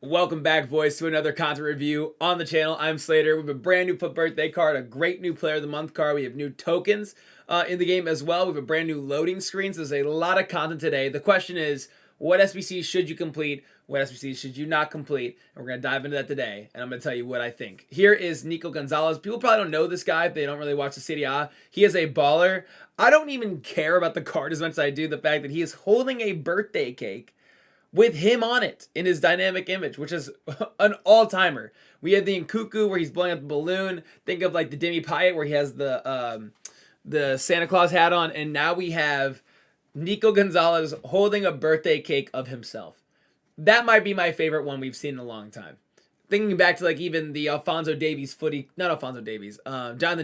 Welcome back, boys, to another content review on the channel. I'm Slater. We have a brand new FUT Birthday card, a great new Player of the Month card. We have new tokens in the game as well. We have a brand new loading screen. So there's a lot of content today. The question is, what SBCs should you complete? What SBCs should you not complete? And we're going to dive into that today, and I'm going to tell you what I think. Here is Nico Gonzalez. People probably don't know this guy if they don't really watch the Serie A. He is a baller. I don't even care about the card as much as I do the fact that he is holding a birthday cake with him on it in his dynamic image, which is an all-timer. We had the Nkuku where he's blowing up the balloon. Think of like the Demi Payet where he has the Santa Claus hat on, and now we have Nico Gonzalez holding a birthday cake of himself. That might be my favorite one we've seen in a long time. Thinking back to like even the Jonathan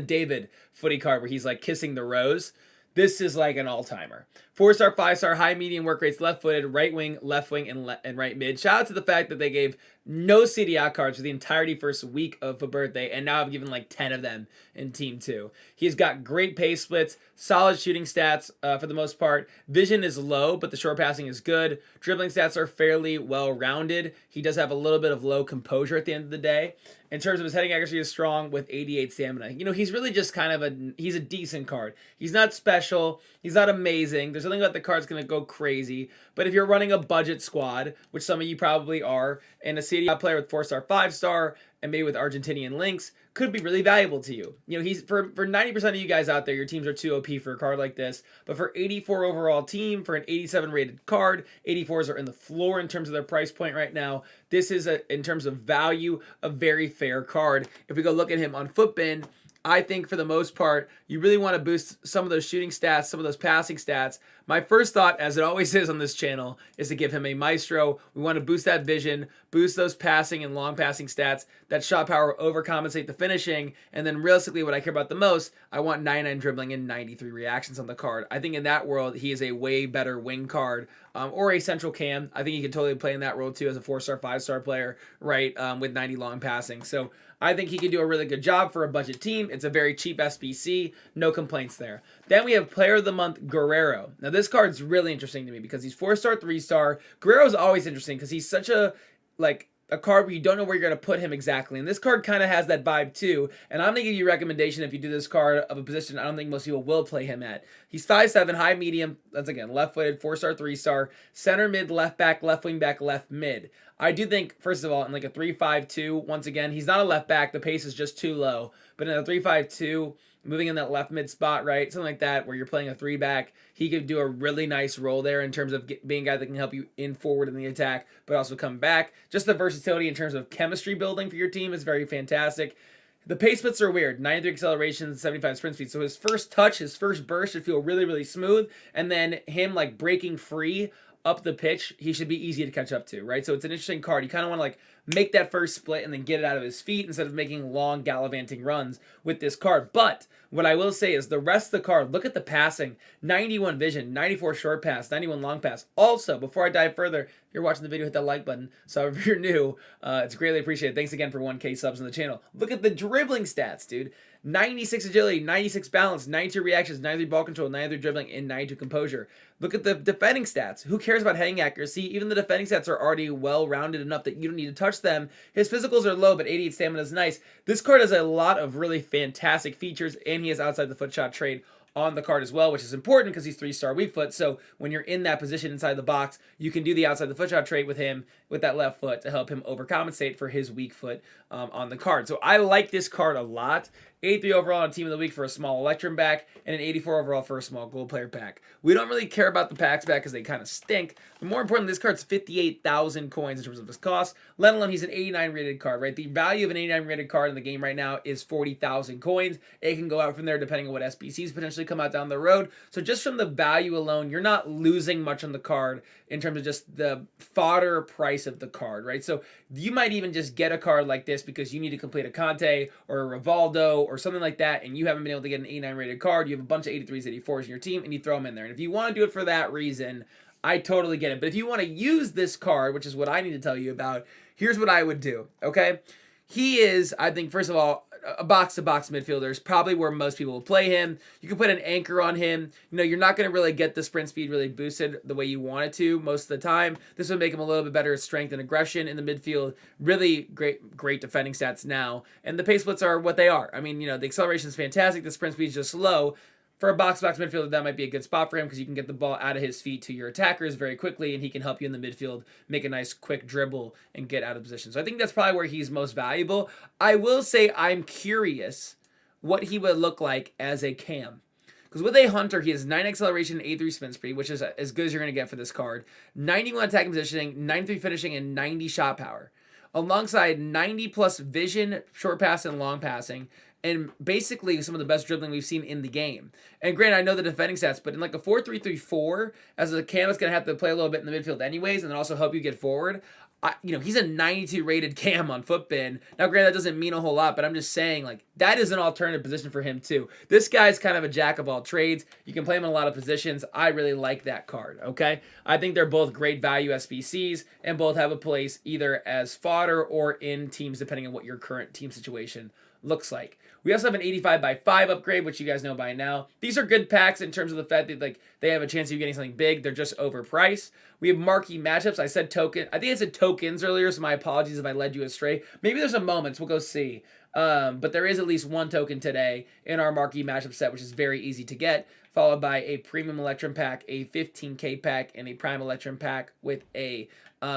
David footy card where he's like kissing the rose. This is like an all-timer. 4-star, 5-star, high, medium work rates, left-footed, right wing, left wing, and right mid. Shout out to the fact that they gave no CDI cards for the entirety first week of a birthday, and now I've given like 10 of them in Team 2. He's got great pace splits, solid shooting stats for the most part. Vision is low, but the short passing is good. Dribbling stats are fairly well-rounded. He does have a little bit of low composure at the end of the day. In terms of his heading accuracy is strong with 88 stamina. You know, he's really just kind of he's a decent card. He's not special. He's not amazing. There's something about the card's going to go crazy. But if you're running a budget squad, which some of you probably are, and a CDI player with 4-star, 5-star, and maybe with Argentinian links, could be really valuable to you. You know, he's for 90% of you guys out there, your teams are too OP for a card like this. But for 84 overall team, for an 87 rated card, 84s are in the floor in terms of their price point right now. This is, in terms of value, a very fair card. If we go look at him on Footbin, I think for the most part, you really want to boost some of those shooting stats, some of those passing stats. My first thought, as it always is on this channel, is to give him a maestro. We want to boost that vision, boost those passing and long passing stats. That shot power overcompensate the finishing. And then realistically, what I care about the most, I want 99 dribbling and 93 reactions on the card. I think in that world, he is a way better wing card or a central cam. I think he can totally play in that role too as a 4-star, 5-star player, right, with 90 long passing. So I think he can do a really good job for a budget team. It's a very cheap SBC. No complaints there. Then we have Player of the Month, Guerreiro. Now, this card's really interesting to me because he's 4-star, 3-star. Guerreiro's always interesting because he's such a card where you don't know where you're going to put him exactly. And this card kind of has that vibe too. And I'm going to give you a recommendation if you do this card of a position I don't think most people will play him at. He's 5'7", high, medium. That's, again, left-footed, 4-star, 3-star. Center mid, left back, left wing back, left mid. I do think, first of all, in like a 3-5-2, once again, he's not a left back. The pace is just too low. But in a 3-5-2, moving in that left mid spot, right? Something like that where you're playing a 3-back. He could do a really nice role there in terms of being a guy that can help you in forward in the attack, but also come back. Just the versatility in terms of chemistry building for your team is very fantastic. The pace splits are weird. 93 acceleration, 75 sprint speed. So his first touch, his first burst should feel really, really smooth. And then him like breaking free up the pitch, he should be easy to catch up to, right? So it's an interesting card. You kind of want to like make that first split and then get it out of his feet instead of making long gallivanting runs with this card. But what I will say is the rest of the card, look at the passing, 91 vision, 94 short pass, 91 long pass. Also, before I dive further, if you're watching the video, hit that like button. So if you're new, it's greatly appreciated. Thanks again for 1K subs on the channel. Look at the dribbling stats, dude. 96 agility, 96 balance, 92 reactions, 93 ball control, 93 dribbling, and 92 composure. Look at the defending stats. Who cares about heading accuracy? Even the defending stats are already well-rounded enough that you don't need to touch them. His physicals are low, but 88 stamina is nice. This card has a lot of really fantastic features, and he has outside the foot shot trade on the card as well, which is important because he's 3-star weak foot. So when you're in that position inside the box, you can do the outside the foot shot trade with him with that left foot to help him overcompensate for his weak foot on the card. So I like this card a lot. 83 overall on Team of the Week for a small Electrum back, and an 84 overall for a small Gold Player pack. We don't really care about the packs back because they kind of stink, but more importantly, this card's 58,000 coins in terms of his cost, let alone he's an 89 rated card, right? The value of an 89 rated card in the game right now is 40,000 coins. It can go out from there depending on what SBCs potentially come out down the road. So just from the value alone, you're not losing much on the card in terms of just the fodder price of the card, right? So you might even just get a card like this because you need to complete a Conte or a Rivaldo or something like that, and you haven't been able to get an 89 rated card. You have a bunch of 83s, 84s in your team, and you throw them in there. And if you want to do it for that reason, I totally get it. But if you want to use this card, which is what I need to tell you about, here's what I would do, okay? He is, I think, first of all, a box-to-box midfielder is probably where most people will play him. You can put an anchor on him. You know, you're not going to really get the sprint speed really boosted the way you want it to most of the time. This would make him a little bit better at strength and aggression in the midfield. Really great defending stats now. And the pace splits are what they are. I mean, you know, the acceleration is fantastic. The sprint speed is just low. For a box-to-box midfielder, that might be a good spot for him because you can get the ball out of his feet to your attackers very quickly, and he can help you in the midfield make a nice quick dribble and get out of position. So I think that's probably where he's most valuable. I will say I'm curious what he would look like as a cam. Because with a hunter, he has 9 acceleration, 83 spin speed, which is as good as you're going to get for this card, 91 attacking positioning, 93 finishing, and 90 shot power. Alongside 90 plus vision, short pass, and long passing, and basically some of the best dribbling we've seen in the game. And granted, I know the defending stats, but in like a 4-3-3-4, as a cam, it's going to have to play a little bit in the midfield anyways, and then also help you get forward. You know, he's a 92 rated cam on FUTBin. Now, granted, that doesn't mean a whole lot, but I'm just saying, like, that is an alternative position for him, too. This guy's kind of a jack of all trades. You can play him in a lot of positions. I really like that card, okay? I think they're both great value SBCs, and both have a place either as fodder or in teams, depending on what your current team situation looks like. We also have an 85x5 upgrade, which you guys know by now. These are good packs in terms of the fact that like they have a chance of you getting something big. They're just overpriced. We have marquee matchups. I said token. I think I said tokens earlier, so my apologies if I led you astray. Maybe there's a moment. We'll go see. But there is at least one token today in our marquee matchup set, which is very easy to get, followed by a premium Electrum pack, a 15K pack, and a prime Electrum pack with a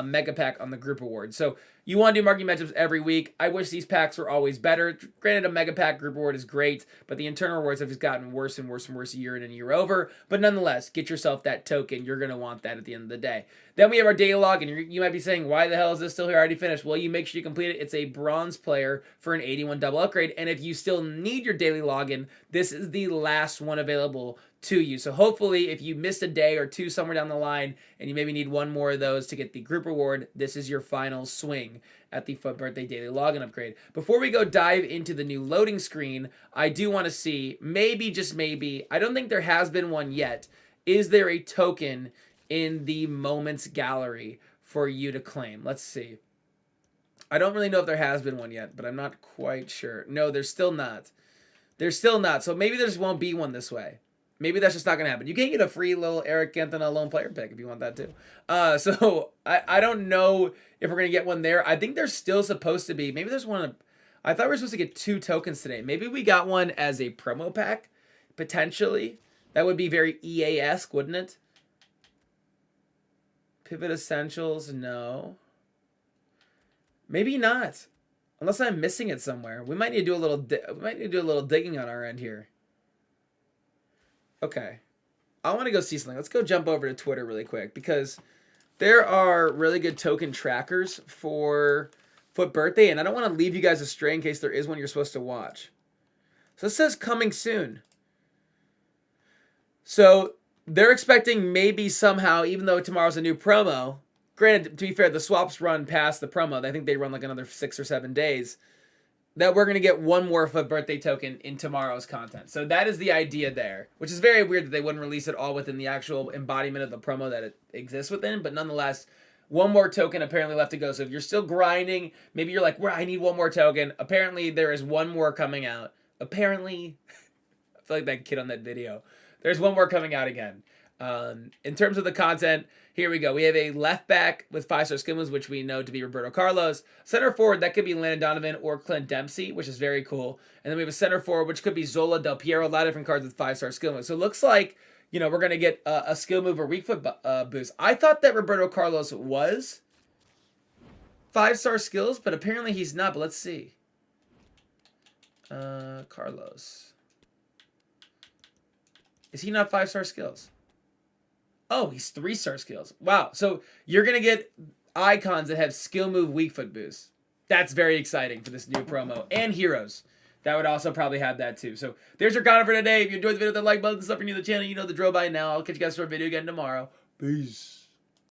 mega pack on the group award. So you want to do marquee matchups every week. I wish these packs were always better. Granted, a mega pack group award is great, but the internal rewards have just gotten worse and worse and worse year in and year over. But nonetheless, get yourself that token. You're going to want that at the end of the day. Then we have our daily log, and you might be saying, why the hell is this still here? I already finished. Well, you make sure you complete it. It's a bronze player for an 81 double upgrade. And if you still need your daily login, this is the last one available to you. So hopefully, if you missed a day or two somewhere down the line, and you maybe need one more of those to get the group reward, this is your final swing at the FUT Birthday Daily Login upgrade. Before we go dive into the new loading screen, I do want to see, maybe, just maybe, I don't think there has been one yet, is there a token in the Moments Gallery for you to claim? Let's see. I don't really know if there has been one yet, but I'm not quite sure. No, there's still not. There's still not. So maybe there just won't be one this way. Maybe that's just not going to happen. You can get a free little Eric Cantona lone player pick if you want that too. So I don't know if we're going to get one there. I think there's still supposed to be. Maybe there's one. I thought we were supposed to get 2 tokens today. Maybe we got one as a promo pack, potentially. That would be very EA-esque, wouldn't it? Pivot Essentials, no. Maybe not. Unless I'm missing it somewhere. We might need to do a little digging on our end here. Okay, I want to go see something. Let's go jump over to Twitter really quick because there are really good token trackers for FUT Birthday, and I don't want to leave you guys astray in case there is one you're supposed to watch. So it says coming soon. So they're expecting maybe somehow, even though tomorrow's a new promo, granted, to be fair, the swaps run past the promo. I think they run like another 6 or 7 days. That we're going to get one more FUT Birthday token in tomorrow's content. So that is the idea there, which is very weird that they wouldn't release it all within the actual embodiment of the promo that it exists within. But nonetheless, one more token apparently left to go. So if you're still grinding, maybe you're like, well, I need one more token. Apparently, there is one more coming out. Apparently, I feel like that kid on that video. There's one more coming out again. In terms of the content, here we go. We have a left back with 5-star skill moves, which we know to be Roberto Carlos. Center forward, that could be Landon Donovan or Clint Dempsey, which is very cool. And then we have a center forward, which could be Zola, Del Piero, a lot of different cards with 5-star skill moves. So it looks like, you know, we're going to get a skill move or weak foot boost. I thought that Roberto Carlos was 5-star skills, but apparently he's not. But let's see. Carlos. Is he not 5-star skills? Oh, he's 3-star skills. Wow. So you're going to get icons that have skill move weak foot boost. That's very exciting for this new promo. And heroes. That would also probably have that too. So there's your content for today. If you enjoyed the video, hit the like button. Stuff for new to the channel. You know the drill by now. I'll catch you guys for a video again tomorrow. Peace.